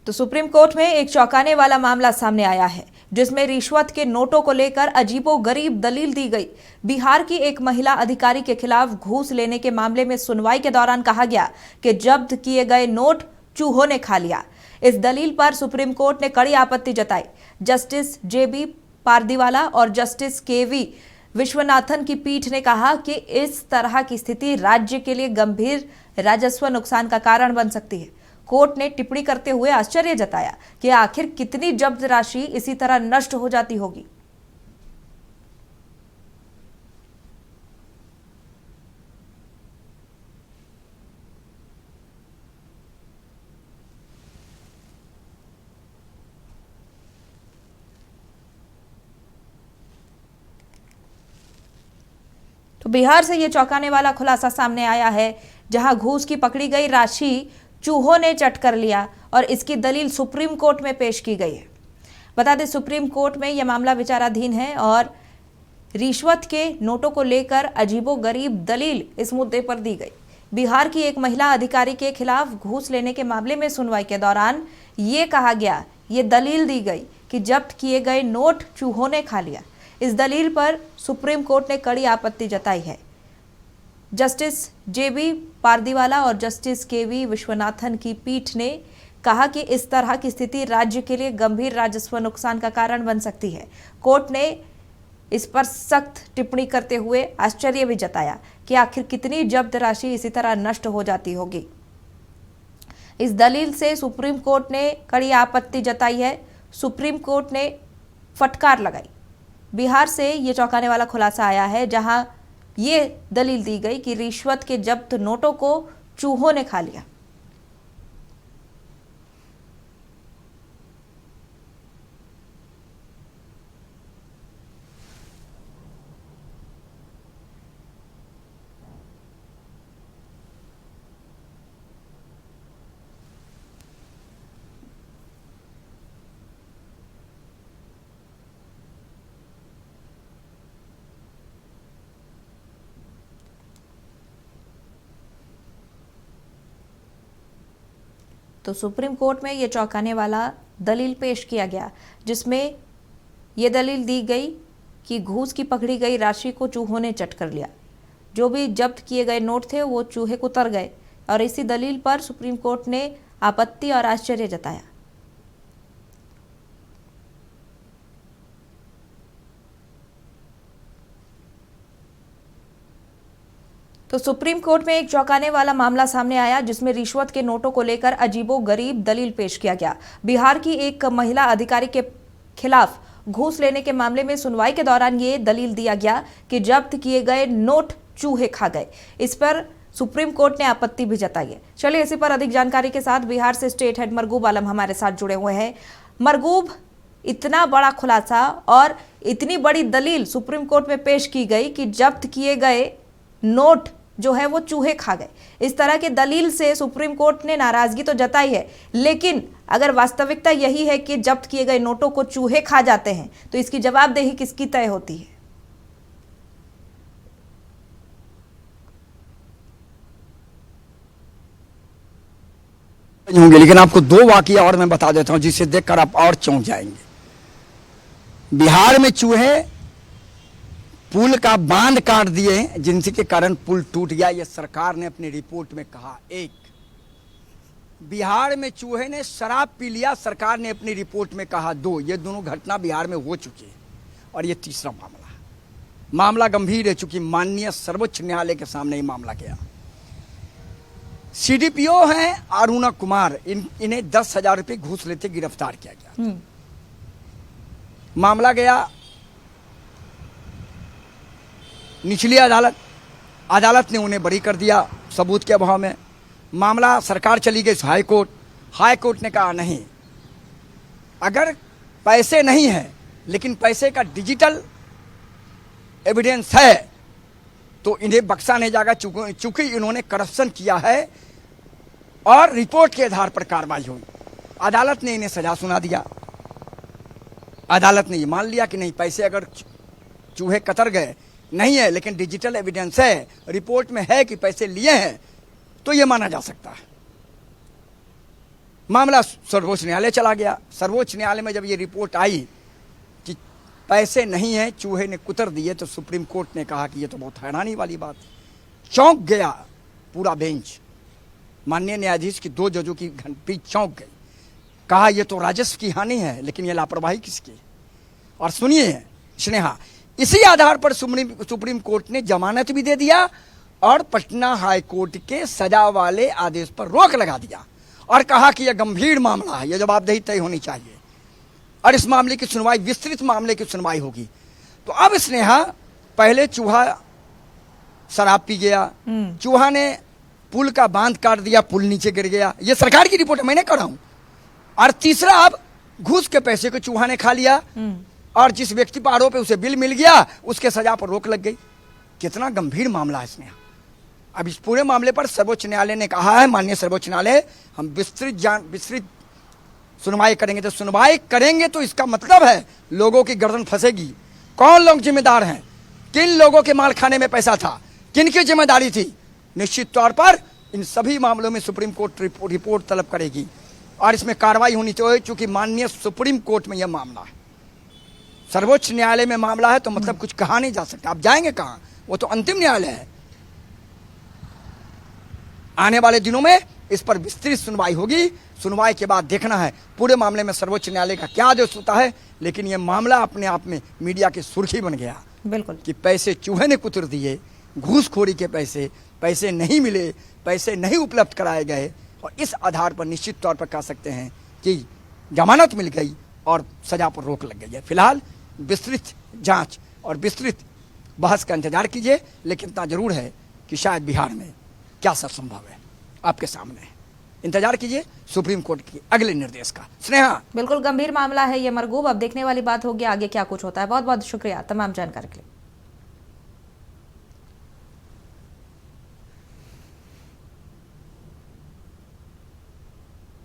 तो supreme court में एक चौंकाने वाला मामला सामने आया है, जिसमें रिश्वत के नोटों को लेकर अजीबोगरीब दलील दी गई। बिहार की एक महिला अधिकारी के खिलाफ घूस लेने के मामले में सुनवाई के दौरान कहा गया कि जब्त किए गए नोट चूहों ने खा लिया। इस दलील पर सुप्रीम कोर्ट ने कड़ी आपत्ति जताई। जस्टिस जेबी पारदीवाला और जस्टिस केवी विश्वनाथन की पीठ ने कहा कि इस तरह की स्थिति राज्य के लिए गंभीर राजस्व नुकसान का कारण बन सकती है। कोर्ट ने टिप्पणी करते हुए आश्चर्य जताया कि आखिर कितनी जब्त राशि इसी तरह नष्ट हो जाती होगी। तो बिहार से यह चौंकाने वाला खुलासा सामने आया है, जहां घूस की पकड़ी गई राशि चूहों ने चट कर लिया और इसकी दलील सुप्रीम कोर्ट में पेश की गई है। बता दें, सुप्रीम कोर्ट में यह मामला विचाराधीन है और रिश्वत के नोटों को लेकर अजीबोगरीब दलील इस मुद्दे पर दी गई। बिहार की एक महिला अधिकारी के खिलाफ घूस लेने के मामले में सुनवाई के दौरान ये कहा गया, ये दलील दी गई कि जब्त किए गए नोट चूहों ने खा लिया। इस दलील पर सुप्रीम कोर्ट ने कड़ी आपत्ति जताई है। जस्टिस जेबी पारदीवाला और जस्टिस केवी विश्वनाथन की पीठ ने कहा कि इस तरह की स्थिति राज्य के लिए गंभीर राजस्व नुकसान का कारण बन सकती है। कोर्ट ने इस पर सख्त टिप्पणी करते हुए आश्चर्य भी जताया कि आखिर कितनी जब्त राशि इसी तरह नष्ट हो जाती होगी। इस दलील से सुप्रीम कोर्ट ने कड़ी आपत्ति जताई है। सुप्रीम कोर्ट ने फटकार लगाई। बिहार से ये चौंकाने वाला खुलासा आया है, जहां ये दलील दी गई कि रिश्वत के जब्त नोटों को चूहों ने खा लिया। तो सुप्रीम कोर्ट में ये चौंकाने वाला दलील पेश किया गया, जिसमें ये दलील दी गई कि घूस की पकड़ी गई राशि को चूहों ने चट कर लिया। जो भी जब्त किए गए नोट थे वो चूहे को उतर गए और इसी दलील पर सुप्रीम कोर्ट ने आपत्ति और आश्चर्य जताया। तो सुप्रीम कोर्ट में एक चौंकाने वाला मामला सामने आया, जिसमें रिश्वत के नोटों को लेकर अजीबोगरीब दलील पेश किया गया। बिहार की एक महिला अधिकारी के खिलाफ घूस लेने के मामले में सुनवाई के दौरान ये दलील दिया गया कि जब्त किए गए नोट चूहे खा गए। इस पर सुप्रीम कोर्ट ने आपत्ति भी जताई है। चलिए इसी पर अधिक जानकारी के साथ बिहार से स्टेट हेड मरगूब आलम हमारे साथ जुड़े हुए हैं। मरगूब, इतना बड़ा खुलासा और इतनी बड़ी दलील सुप्रीम कोर्ट में पेश की गई कि जब्त किए गए नोट जो है वो चूहे खा गए। इस तरह के दलील से सुप्रीम कोर्ट ने नाराजगी तो जताई है, लेकिन अगर वास्तविकता यही है कि जब्त किए गए नोटों को चूहे खा जाते हैं, तो इसकी जवाबदेही किसकी तय होती है? होंगे, लेकिन आपको दो वाकया और मैं बता देता हूं जिसे देखकर आप और चौंक जाएंगे। बिहार में चूहे पुल का बांध काट दिए, जिनके कारण पुल टूट गया। यह सरकार ने अपनी रिपोर्ट में कहा। एक, बिहार में चूहे ने शराब पी लिया, सरकार ने अपनी रिपोर्ट में कहा। दो, ये दोनों घटना बिहार में हो चुकी है। और ये तीसरा मामला गंभीर है, चूंकि माननीय सर्वोच्च न्यायालय के सामने ये मामला गया। सीडीपीओ हैं अरुणा कुमार, इन्हें 10,000 रुपये घूस लेते गिरफ्तार किया गया। मामला गया निचली अदालत ने उन्हें बरी कर दिया सबूत के अभाव में। मामला सरकार चली गई हाई कोर्ट ने कहा नहीं, अगर पैसे नहीं है लेकिन पैसे का डिजिटल एविडेंस है तो इन्हें बख्शा नहीं जाएगा, चूंकि इन्होंने करप्शन किया है और रिपोर्ट के आधार पर कार्रवाई हुई। अदालत ने इन्हें सजा सुना दिया। अदालत ने ये मान लिया कि नहीं, पैसे अगर चूहे कतर गए नहीं है लेकिन डिजिटल एविडेंस है, रिपोर्ट में है कि पैसे लिए हैं, तो ये माना जा सकता है। मामला सर्वोच्च न्यायालय चला गया। सर्वोच्च न्यायालय में जब ये रिपोर्ट आई कि पैसे नहीं हैं, चूहे ने कुतर दिए, तो सुप्रीम कोर्ट ने कहा कि ये तो बहुत हैरानी वाली बात है। चौंक गया पूरा बेंच। माननीय न्यायाधीश की 2 जजों की खंडपीठ चौंक गई। कहा ये तो राजस्व की हानि है, लेकिन ये लापरवाही किसकी? और सुनिए स्नेहा, इसी आधार पर सुप्रीम कोर्ट ने जमानत भी दे दिया और पटना हाई कोर्ट के सजा वाले आदेश पर रोक लगा दिया और कहा कि यह गंभीर मामला है, यह जवाबदेही तय होनी चाहिए और इस मामले की सुनवाई, विस्तृत मामले की सुनवाई होगी। तो अब स्नेहा, पहले चूहा शराब पी गया, चूहा ने पुल का बांध काट दिया, पुल नीचे गिर गया, यह सरकार की रिपोर्ट है, मैंने कहा हूं। और तीसरा, अब घूस के पैसे को चूहा ने खा लिया और जिस व्यक्ति पर आरोप है उसे बिल मिल गया, उसके सजा पर रोक लग गई। कितना गंभीर मामला है इसमें। अब इस पूरे मामले पर सर्वोच्च न्यायालय ने कहा है, माननीय सर्वोच्च न्यायालय, हम विस्तृत सुनवाई करेंगे। तो सुनवाई करेंगे तो इसका मतलब है लोगों की गर्दन फंसेगी। कौन लोग जिम्मेदार हैं, किन लोगों के माल खाने में पैसा था, किन की जिम्मेदारी थी? निश्चित तौर पर इन सभी मामलों में सुप्रीम कोर्ट रिपोर्ट तलब करेगी और इसमें कार्रवाई होनी चाहिए, चूंकि माननीय सुप्रीम कोर्ट में यह मामला है, सर्वोच्च न्यायालय में मामला है, तो मतलब कुछ कहा नहीं जा सकता। आप जाएंगे कहां? वो तो अंतिम न्यायालय है। आने वाले दिनों में इस पर विस्तृत सुनवाई होगी। सुनवाई के बाद देखना है पूरे मामले में सर्वोच्च न्यायालय का क्या आदेश होता है। लेकिन यह मामला अपने आप में मीडिया की सुर्खी बन गया। बिल्कुल कि पैसे चूहे ने कुतर दिए, घूसखोरी के पैसे नहीं मिले, पैसे नहीं उपलब्ध कराए गए और इस आधार पर निश्चित तौर पर कह सकते हैं कि जमानत मिल गई और सजा पर रोक लग गई है। फिलहाल विस्तृत जांच और विस्तृत बहस का इंतजार कीजिए, लेकिन इतना जरूर है कि शायद बिहार में क्या सब संभव है आपके सामने है। इंतजार कीजिए सुप्रीम कोर्ट के अगले निर्देश का। स्नेहा, बिल्कुल गंभीर मामला है ये मरगूब। अब देखने वाली बात होगी आगे क्या कुछ होता है। बहुत बहुत शुक्रिया तमाम जानकारी के लिए।